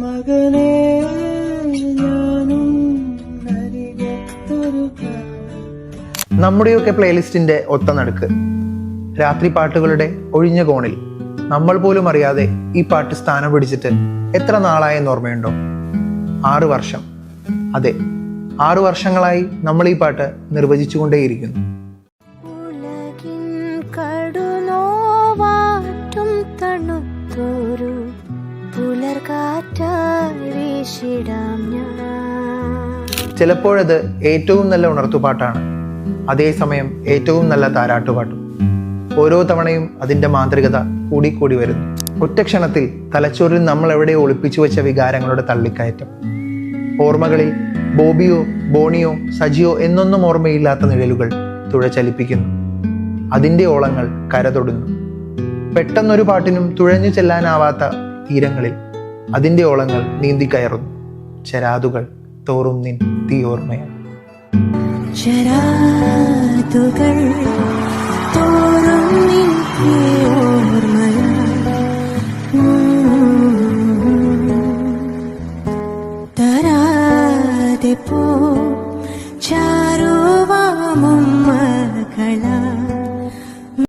മകനേ നമ്മുടെയൊക്കെ പ്ലേലിസ്റ്റിന്റെ ഒത്ത നടുക്ക് രാത്രി പാട്ടുകളുടെ ഒഴിഞ്ഞ കോണിൽ നമ്മൾ പോലും അറിയാതെ ഈ പാട്ട് സ്ഥാനം പിടിച്ചിട്ട് എത്ര നാളായെന്ന് ഓർമ്മയുണ്ടോ? 6 വർഷം. അതെ, 6 വർഷങ്ങളായി നമ്മൾ ഈ പാട്ട് നിർവചിച്ചുകൊണ്ടേയിരിക്കുന്നു. ചിലപ്പോഴത് ഏറ്റവും നല്ല ഉണർത്തുപാട്ടാണ്, അതേസമയം ഏറ്റവും നല്ല താരാട്ടുപാട്ടും. ഓരോ തവണയും അതിൻ്റെ മാന്ത്രികത കൂടിക്കൂടി വരുന്നു. ഒറ്റക്ഷണത്തിൽ തലച്ചോറിൽ നമ്മൾ എവിടെയോ ഒളിപ്പിച്ചു വെച്ച വികാരങ്ങളുടെ തള്ളിക്കയറ്റം. ഓർമ്മകളിൽ ബോബിയോ ബോണിയോ സജിയോ എന്നൊന്നും ഓർമ്മയില്ലാത്ത നിഴലുകൾ തുഴചലിപ്പിക്കുന്നു. അതിൻ്റെ ഓളങ്ങൾ കരതൊടുന്നു. പെട്ടെന്നൊരു പാട്ടിനും തുഴഞ്ഞു ചെല്ലാനാവാത്ത തീരങ്ങളിൽ അതിൻ്റെ ഓളങ്ങൾ നീന്തിക്കയറുന്നു. ചരാതുകൾ തോറും നിൻ തീ ഓർമ്മയാണ്. ചരാതുകൾ തോറും നിൻ തീ ഓർമ്മയാണ്. തരാതെ പോ ചാരുവാമുമ്മ